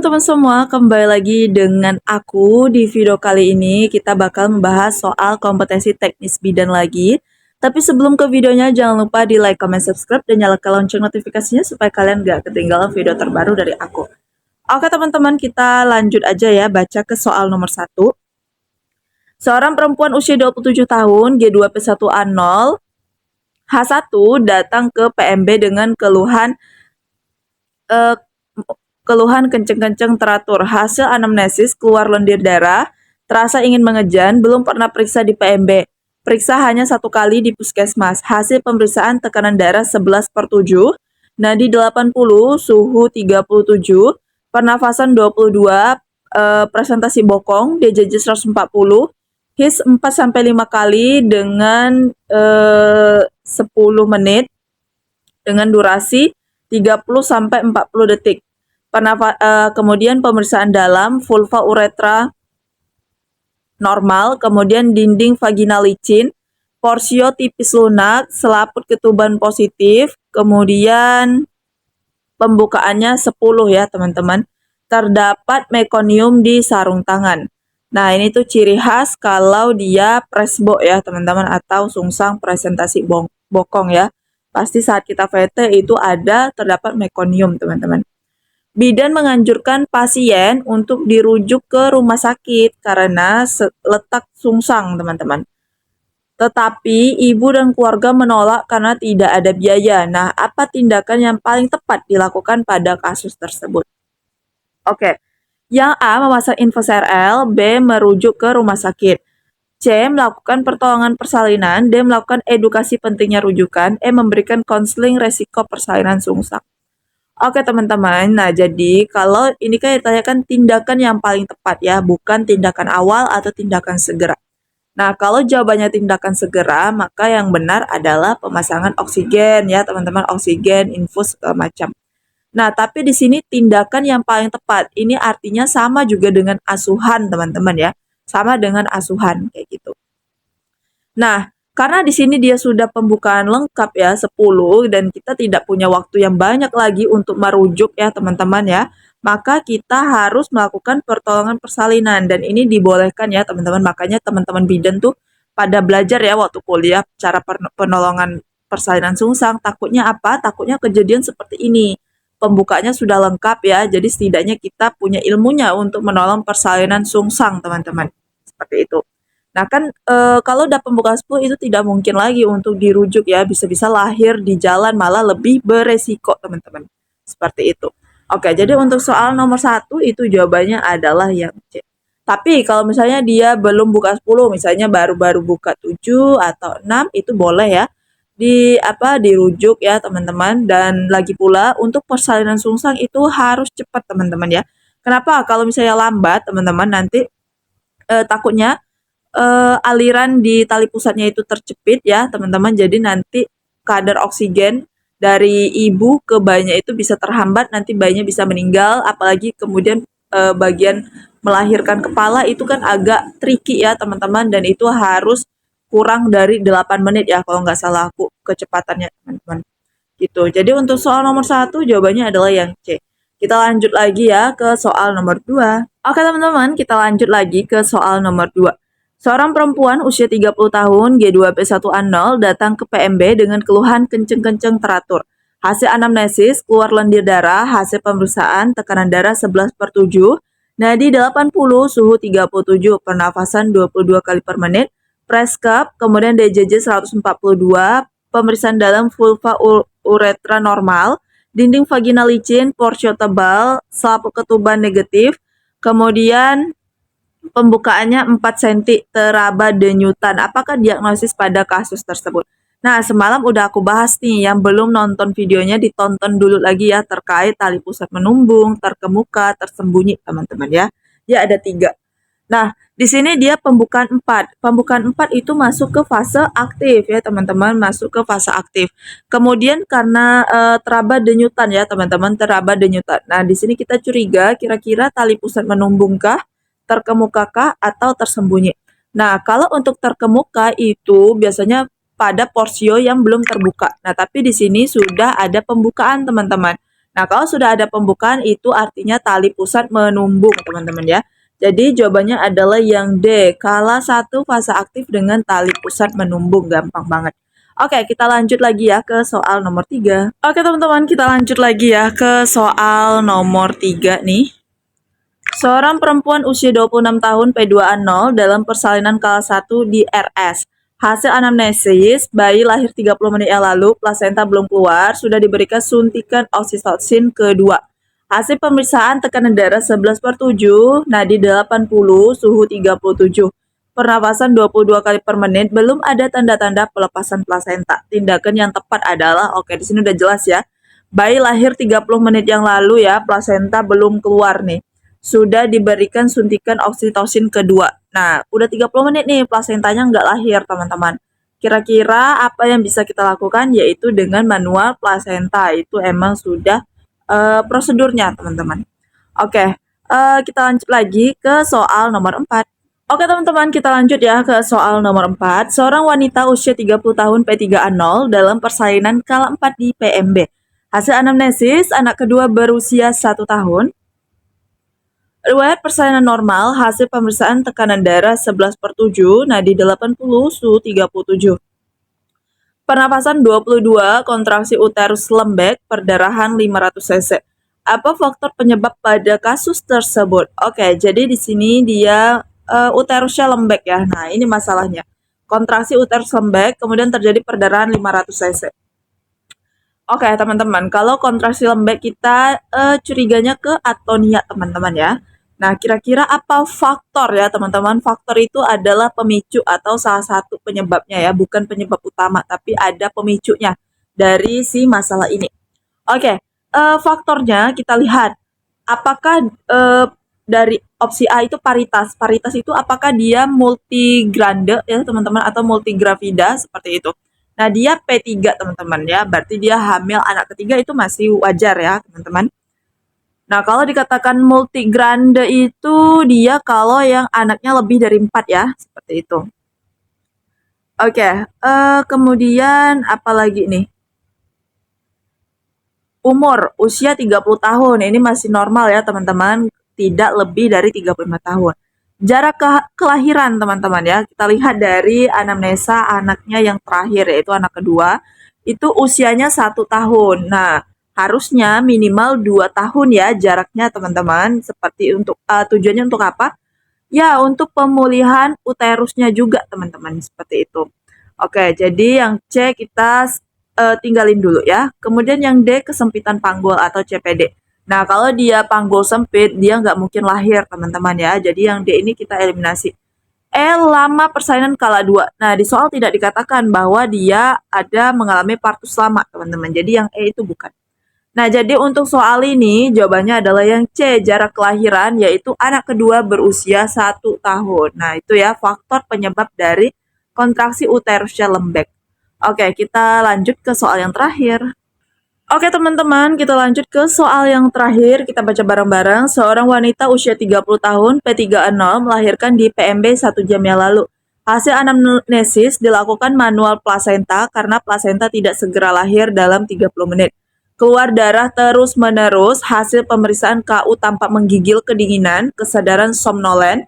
teman-teman semua, kembali lagi dengan aku. Di video kali ini kita bakal membahas soal kompetensi teknis bidan lagi. Tapi sebelum ke videonya, jangan lupa di like, comment, subscribe, dan nyalakan lonceng notifikasinya supaya kalian gak ketinggalan video terbaru dari aku. Oke teman-teman, kita lanjut aja ya, baca ke soal nomor 1. Seorang perempuan usia 27 tahun, G2P1A0, H1 datang ke PMB dengan keluhan kenceng-kenceng teratur. Hasil anamnesis keluar lendir darah, terasa ingin mengejan, belum pernah periksa di PMB. Periksa hanya 1 kali di puskesmas. Hasil pemeriksaan tekanan darah 11/7, nadi 80, suhu 37, pernafasan 22, presentasi bokong, DJJ 140, HIS 4-5 kali dengan 10 menit dengan durasi 30-40 detik. Kemudian pemeriksaan dalam, vulva uretra normal, kemudian dinding vaginal licin, porsio tipis lunak, selaput ketuban positif, kemudian pembukaannya 10 ya teman-teman. Terdapat mekonium di sarung tangan. Nah ini tuh ciri khas kalau dia presbo ya teman-teman, atau sungsang presentasi bokong ya. Pasti saat kita VT itu terdapat mekonium teman-teman. Bidan menganjurkan pasien untuk dirujuk ke rumah sakit karena letak sungsang, teman-teman. Tetapi ibu dan keluarga menolak karena tidak ada biaya. Nah, apa tindakan yang paling tepat dilakukan pada kasus tersebut? Oke, yang A memasang infus RL, B merujuk ke rumah sakit, C melakukan pertolongan persalinan, D melakukan edukasi pentingnya rujukan, E memberikan konseling resiko persalinan sungsang. Oke teman-teman, nah jadi kalau ini kan ditanyakan tindakan yang paling tepat ya, bukan tindakan awal atau tindakan segera. Nah kalau jawabannya tindakan segera, maka yang benar adalah pemasangan oksigen ya teman-teman, oksigen, infus, segala macam. Nah tapi di sini tindakan yang paling tepat, ini artinya sama juga dengan asuhan teman-teman ya, sama dengan asuhan kayak gitu. Nah, karena di sini dia sudah pembukaan lengkap ya 10 dan kita tidak punya waktu yang banyak lagi untuk merujuk ya teman-teman ya, maka kita harus melakukan pertolongan persalinan dan ini dibolehkan ya teman-teman. Makanya teman-teman bidan tuh pada belajar ya waktu kuliah cara penolongan persalinan sungsang. Takutnya apa? Takutnya kejadian seperti ini. Pembukanya sudah lengkap ya, jadi setidaknya kita punya ilmunya untuk menolong persalinan sungsang teman-teman. Seperti itu. Nah kan kalau udah pembukaan 10 itu tidak mungkin lagi untuk dirujuk ya, bisa-bisa lahir di jalan malah lebih beresiko teman-teman. Seperti itu. Oke, jadi untuk soal nomor 1 itu jawabannya adalah yang C. Tapi kalau misalnya dia belum buka 10, misalnya baru-baru buka 7 atau 6 itu boleh ya dirujuk ya teman-teman. Dan lagi pula untuk persalinan sungsang itu harus cepat teman-teman ya. Kenapa? Kalau misalnya lambat teman-teman nanti takutnya aliran di tali pusatnya itu tercepit ya teman-teman, jadi nanti kadar oksigen dari ibu ke bayinya itu bisa terhambat, nanti bayinya bisa meninggal, apalagi kemudian bagian melahirkan kepala itu kan agak tricky ya teman-teman, dan itu harus kurang dari 8 menit ya kalau nggak salah aku kecepatannya teman-teman gitu. Jadi untuk soal nomor 1 jawabannya adalah yang C. Kita lanjut lagi ya ke soal nomor 2. Oke teman-teman, kita lanjut lagi ke soal nomor 2. Seorang perempuan usia 30 tahun, G2P1A0, datang ke PMB dengan keluhan kenceng-kenceng teratur. Hasil anamnesis, keluar lendir darah, hasil pemeriksaan, tekanan darah 11/7, nadi 80, suhu 37, pernafasan 22 kali per menit, preskap, kemudian DJJ 142, pemeriksaan dalam vulva uretra normal, dinding vaginal licin, porsio tebal, selaput ketuban negatif, kemudian pembukaannya 4 cm, teraba denyutan. Apakah diagnosis pada kasus tersebut? Nah, semalam udah aku bahas nih, yang belum nonton videonya ditonton dulu lagi ya, terkait tali pusat menumbung, terkemuka, tersembunyi teman-teman ya. Dia ada 3. Nah, di sini dia pembukaan 4. Pembukaan 4 itu masuk ke fase aktif ya, teman-teman, masuk ke fase aktif. Kemudian karena teraba denyutan ya, teman-teman, teraba denyutan. Nah, di sini kita curiga kira-kira tali pusat menumbungkah, terkemukakah, atau tersembunyi. Nah, kalau untuk terkemuka itu biasanya pada porsio yang belum terbuka. Nah, tapi di sini sudah ada pembukaan, teman-teman. Nah, kalau sudah ada pembukaan itu artinya tali pusat menumbuk, teman-teman ya. Jadi jawabannya adalah yang D, kala 1 fase aktif dengan tali pusat menumbuk, gampang banget. Oke, kita lanjut lagi ya ke soal nomor 3. Oke, teman-teman, kita lanjut lagi ya ke soal nomor 3 nih. Seorang perempuan usia 26 tahun P2A0 dalam persalinan kala 1 di RS. Hasil anamnesis, bayi lahir 30 menit yang lalu, plasenta belum keluar, sudah diberikan suntikan oksitotsin kedua. Hasil pemeriksaan tekanan darah 11/7, nadi 80, suhu 37. Pernapasan 22 kali per menit, belum ada tanda-tanda pelepasan plasenta. Tindakan yang tepat adalah, oke di sini udah jelas ya. Bayi lahir 30 menit yang lalu ya, plasenta belum keluar nih. Sudah diberikan suntikan oksitosin kedua. Nah, udah 30 menit nih plasentanya nggak lahir, teman-teman. Kira-kira apa yang bisa kita lakukan yaitu dengan manual plasenta. Itu emang sudah prosedurnya, teman-teman. Oke, kita lanjut lagi ke soal nomor 4. Oke teman-teman, kita lanjut ya ke soal nomor 4. Seorang wanita usia 30 tahun P3A0 dalam persalinan kala 4 di PMB. Hasil anamnesis, anak kedua berusia 1 tahun. Riwayat persalinan normal, hasil pemeriksaan tekanan darah 11/7, nadi 80, suhu 37. Pernapasan 22, kontraksi uterus lembek, perdarahan 500 cc. Apa faktor penyebab pada kasus tersebut? Oke, jadi di sini dia uterusnya lembek ya. Nah, ini masalahnya. Kontraksi uterus lembek, kemudian terjadi perdarahan 500 cc. Oke, teman-teman, kalau kontraksi lembek kita curiganya ke atonia, teman-teman ya. Nah, kira-kira apa faktor ya, teman-teman? Faktor itu adalah pemicu atau salah satu penyebabnya ya, bukan penyebab utama, tapi ada pemicunya dari si masalah ini. Oke, faktornya kita lihat apakah dari opsi A itu paritas. Paritas itu apakah dia multigrade ya, teman-teman, atau multigravida seperti itu. Nah, dia P3, teman-teman ya. Berarti dia hamil anak ketiga itu masih wajar ya, teman-teman. Nah, kalau dikatakan multigrade itu dia kalau yang anaknya lebih dari 4 ya, seperti itu. Oke, kemudian apa lagi nih? Umur, usia 30 tahun. Ini masih normal ya, teman-teman. Tidak lebih dari 35 tahun. Jarak kelahiran, teman-teman ya. Kita lihat dari anamnesa anaknya yang terakhir, yaitu anak kedua. Itu usianya 1 tahun. Nah, harusnya minimal 2 tahun ya jaraknya, teman-teman. Seperti untuk tujuannya untuk apa? Ya, untuk pemulihan uterusnya juga, teman-teman. Seperti itu. Oke, jadi yang C kita tinggalin dulu ya. Kemudian yang D, kesempitan panggul atau CPD. Nah, kalau dia panggul sempit, dia nggak mungkin lahir, teman-teman ya. Jadi yang D ini kita eliminasi. E, lama persalinan kala 2. Nah, di soal tidak dikatakan bahwa dia ada mengalami partus lama, teman-teman. Jadi yang E itu bukan. Nah, jadi untuk soal ini jawabannya adalah yang C, jarak kelahiran, yaitu anak kedua berusia 1 tahun. Nah, itu ya faktor penyebab dari kontraksi uterusnya lembek. Oke, kita lanjut ke soal yang terakhir. Oke teman-teman, kita lanjut ke soal yang terakhir. Kita baca bareng-bareng. Seorang wanita usia 30 tahun P3A0 melahirkan di PMB 1 jam yang lalu. Hasil anamnesis dilakukan manual plasenta karena plasenta tidak segera lahir dalam 30 menit. Keluar darah terus-menerus, hasil pemeriksaan KU tampak menggigil kedinginan, kesadaran somnolen,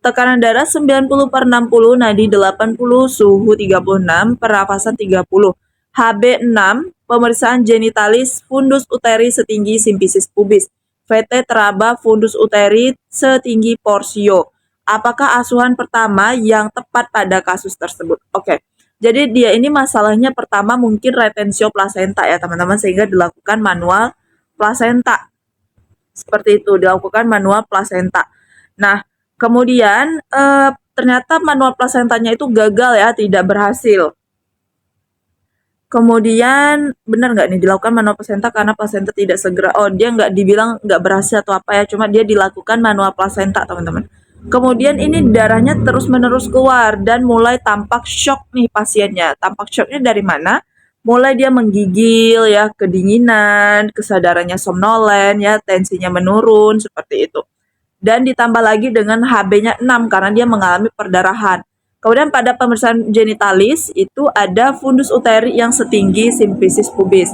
tekanan darah 90/60, nadi 80, suhu 36, pernapasan 30. HB6, pemeriksaan genitalis fundus uteri setinggi simpisis pubis. VT teraba fundus uteri setinggi porsio. Apakah asuhan pertama yang tepat pada kasus tersebut? Oke. Jadi dia ini masalahnya pertama mungkin retensio plasenta ya teman-teman, sehingga dilakukan manual plasenta. Seperti itu, dilakukan manual plasenta. Nah, kemudian ternyata manual plasentanya itu gagal ya, tidak berhasil. Kemudian benar nggak nih dilakukan manual plasenta karena plasenta tidak segera, dia nggak dibilang nggak berhasil atau apa ya, cuma dia dilakukan manual plasenta teman-teman. Kemudian ini darahnya terus-menerus keluar dan mulai tampak shock nih pasiennya. Tampak shocknya dari mana? Mulai dia menggigil ya, kedinginan, kesadarannya somnolen ya, tensinya menurun seperti itu. Dan ditambah lagi dengan HB-nya 6 karena dia mengalami perdarahan. Kemudian pada pemeriksaan genitalis itu ada fundus uteri yang setinggi simpisis pubis.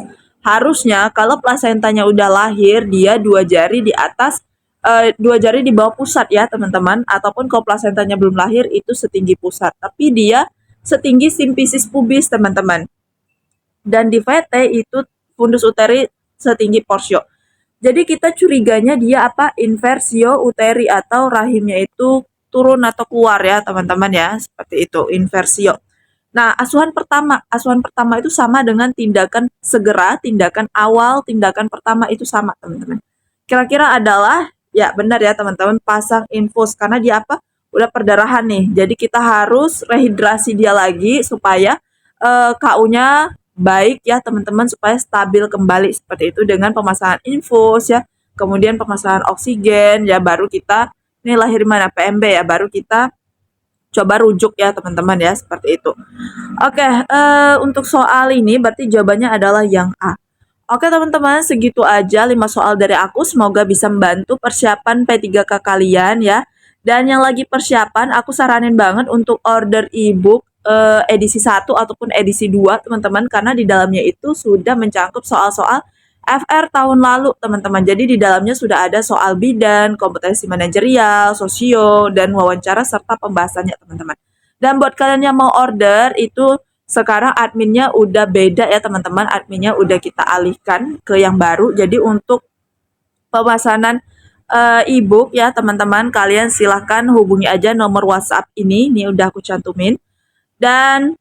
harusnya kalau plasentanya udah lahir, dia 2 jari di atas, 2 jari di bawah pusat ya teman-teman, ataupun kalau plasentanya belum lahir itu setinggi pusat, tapi dia setinggi simfisis pubis teman-teman. Dan di VT itu fundus uteri setinggi porsio. Jadi kita curiganya dia apa? Inversio uteri atau rahimnya itu turun atau keluar ya teman-teman ya. Seperti itu, inversio. Nah, asuhan pertama itu sama dengan tindakan segera, tindakan awal, tindakan pertama itu sama teman-teman. Kira-kira adalah, ya benar ya teman-teman, pasang infus karena dia apa? Udah perdarahan nih. Jadi kita harus rehidrasi dia lagi supaya KU-nya baik ya teman-teman, supaya stabil kembali seperti itu dengan pemasangan infus ya. Kemudian pemasangan oksigen ya, baru kita ini lahir mana PMB ya, baru kita coba rujuk ya teman-teman ya, seperti itu. Oke, untuk soal ini berarti jawabannya adalah yang A. Oke teman-teman, segitu aja 5 soal dari aku. Semoga bisa membantu persiapan P3K kalian ya. Dan yang lagi persiapan, aku saranin banget untuk order ebook edisi 1 ataupun edisi 2 teman-teman. Karena di dalamnya itu sudah mencangkup soal-soal FR tahun lalu teman-teman. Jadi di dalamnya sudah ada soal bidan, kompetensi manajerial, sosio, dan wawancara serta pembahasannya teman-teman. Dan buat kalian yang mau order itu sekarang adminnya udah beda ya teman-teman, adminnya udah kita alihkan ke yang baru. Jadi untuk pemesanan ebook ya teman-teman, kalian silahkan hubungi aja nomor WhatsApp ini udah aku cantumin. Dan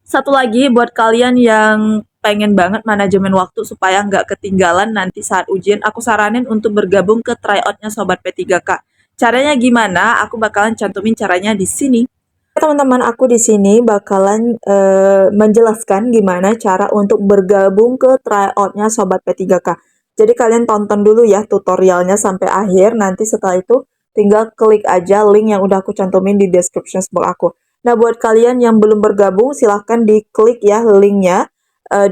satu lagi buat kalian yang pengen banget manajemen waktu supaya nggak ketinggalan nanti saat ujian, aku saranin untuk bergabung ke tryout-nya Sobat P3K. Caranya gimana? Aku bakalan cantumin caranya di sini. Teman-teman, aku di sini bakalan menjelaskan gimana cara untuk bergabung ke tryout-nya Sobat P3K. Jadi kalian tonton dulu ya tutorialnya sampai akhir, nanti setelah itu tinggal klik aja link yang udah aku cantumin di description box aku. Nah, buat kalian yang belum bergabung, silahkan diklik ya linknya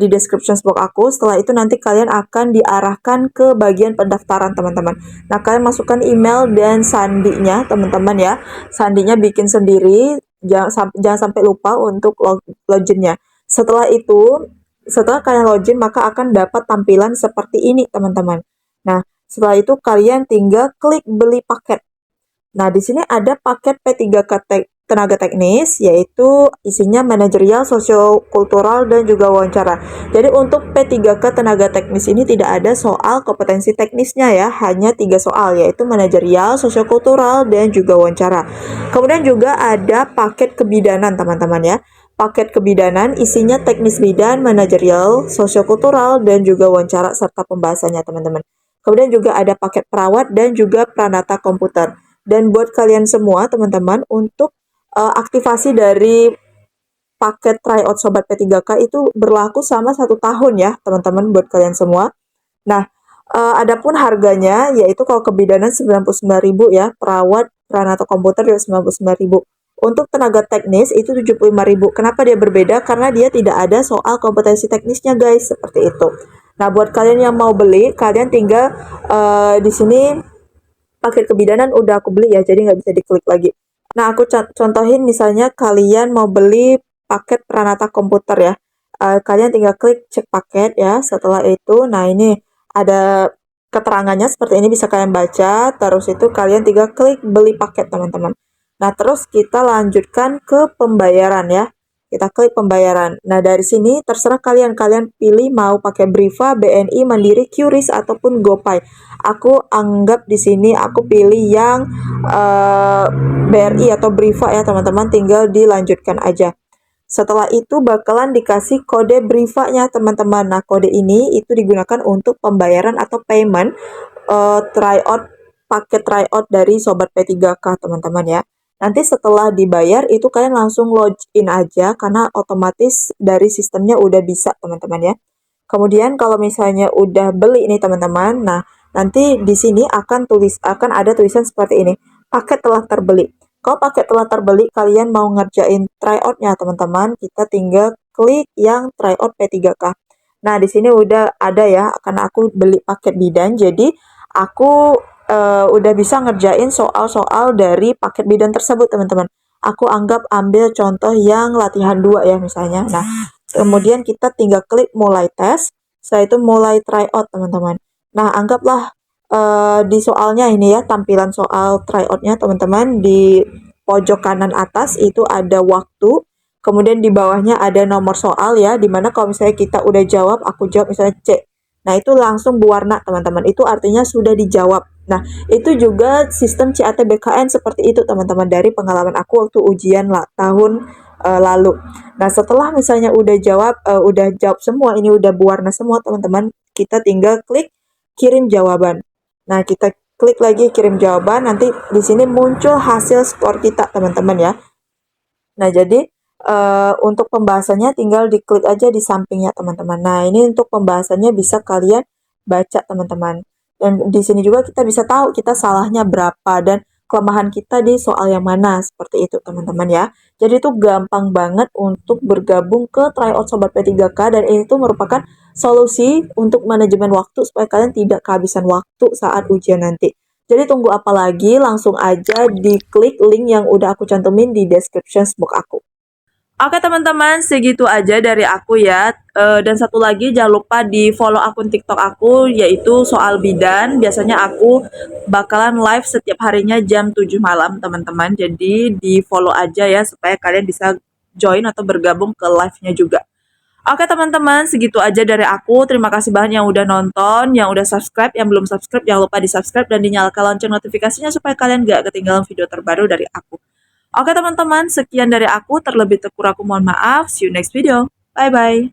di description box aku. Setelah itu nanti kalian akan diarahkan ke bagian pendaftaran teman-teman. Nah, kalian masukkan email dan sandinya teman-teman ya. Sandinya bikin sendiri, jangan sampai lupa untuk loginnya. Setelah itu, setelah kalian login, maka akan dapat tampilan seperti ini teman-teman. Nah, setelah itu kalian tinggal klik beli paket. Nah, di sini ada paket P3K tenaga teknis, yaitu isinya manajerial, sosiokultural, dan juga wawancara. Jadi untuk P3K tenaga teknis ini tidak ada soal kompetensi teknisnya ya, hanya 3 soal, yaitu manajerial, sosiokultural, dan juga wawancara. Kemudian juga ada paket kebidanan teman-teman ya. Paket kebidanan isinya teknis bidan, manajerial, sosiokultural, dan juga wawancara serta pembahasannya teman-teman. Kemudian juga ada paket perawat dan juga pranata komputer. Dan buat kalian semua teman-teman, untuk aktivasi dari paket tryout Sobat P3K itu berlaku sama 1 tahun ya teman-teman buat kalian semua. Nah, adapun harganya yaitu kalau kebidanan 99.000 ya, perawat pranata komputer juga 99.000. Untuk tenaga teknis itu 75.000. Kenapa dia berbeda? Karena dia tidak ada soal kompetensi teknisnya guys, seperti itu. Nah, buat kalian yang mau beli, kalian tinggal di sini paket kebidanan udah aku beli ya, jadi nggak bisa diklik lagi. Nah, aku contohin misalnya kalian mau beli paket pranata komputer ya. Kalian tinggal klik cek paket ya. Setelah itu, nah ini ada keterangannya seperti ini, bisa kalian baca. Terus itu kalian tinggal klik beli paket teman-teman. Nah, terus kita lanjutkan ke pembayaran ya. Kita klik pembayaran. Nah, dari sini terserah kalian pilih mau pakai Briva, BNI, Mandiri, QRIS ataupun GoPay. Aku anggap di sini aku pilih yang BRI atau Briva ya teman-teman, tinggal dilanjutkan aja. Setelah itu bakalan dikasih kode Briva-nya teman-teman. Nah, kode ini itu digunakan untuk pembayaran atau payment paket tryout dari Sobat P3K teman-teman ya. Nanti setelah dibayar itu kalian langsung login aja karena otomatis dari sistemnya udah bisa teman-teman ya. Kemudian kalau misalnya udah beli nih teman-teman, nah nanti di sini akan ada tulisan seperti ini, paket telah terbeli. Kalau paket telah terbeli, kalian mau ngerjain tryout-nya teman-teman, kita tinggal klik yang tryout P3K. Nah, di sini udah ada ya, karena aku beli paket bidan, jadi aku udah bisa ngerjain soal-soal dari paket bidan tersebut teman-teman. Aku anggap ambil contoh yang latihan 2 ya misalnya. Nah, kemudian kita tinggal klik mulai tes. Setelah itu mulai try out teman-teman. Nah, anggaplah di soalnya ini ya, tampilan soal tryout-nya teman-teman, di pojok kanan atas itu ada waktu, kemudian di bawahnya ada nomor soal ya, dimana kalau misalnya kita udah jawab, aku jawab misalnya C. Nah, itu langsung berwarna teman-teman, itu artinya sudah dijawab. Nah, itu juga sistem CATBKN seperti itu teman-teman, dari pengalaman aku waktu ujian lah, tahun lalu. Nah, setelah misalnya udah jawab semua, ini udah berwarna semua teman-teman, kita tinggal klik kirim jawaban. Nah, kita klik lagi kirim jawaban, nanti di sini muncul hasil skor kita teman-teman ya. Nah, jadi untuk pembahasannya tinggal diklik aja di sampingnya teman-teman. Nah, ini untuk pembahasannya bisa kalian baca teman-teman. Dan di sini juga kita bisa tahu kita salahnya berapa dan kelemahan kita di soal yang mana, seperti itu teman-teman ya. Jadi itu gampang banget untuk bergabung ke tryout Sobat P3K, dan ini tuh merupakan solusi untuk manajemen waktu supaya kalian tidak kehabisan waktu saat ujian nanti. Jadi tunggu apa lagi, langsung aja diklik link yang udah aku cantumin di description box aku. Oke teman-teman, segitu aja dari aku ya. Dan satu lagi, jangan lupa di follow akun TikTok aku, yaitu Soal Bidan. Biasanya aku bakalan live setiap harinya jam 7 malam teman-teman. Jadi di follow aja ya, supaya kalian bisa join atau bergabung ke live-nya juga. Oke teman-teman, segitu aja dari aku. Terima kasih banyak yang udah nonton, yang udah subscribe, yang belum subscribe, jangan lupa di subscribe dan dinyalakan lonceng notifikasinya supaya kalian gak ketinggalan video terbaru dari aku. Oke teman-teman, sekian dari aku. Terlebih terkurang aku mohon maaf. See you next video. Bye-bye.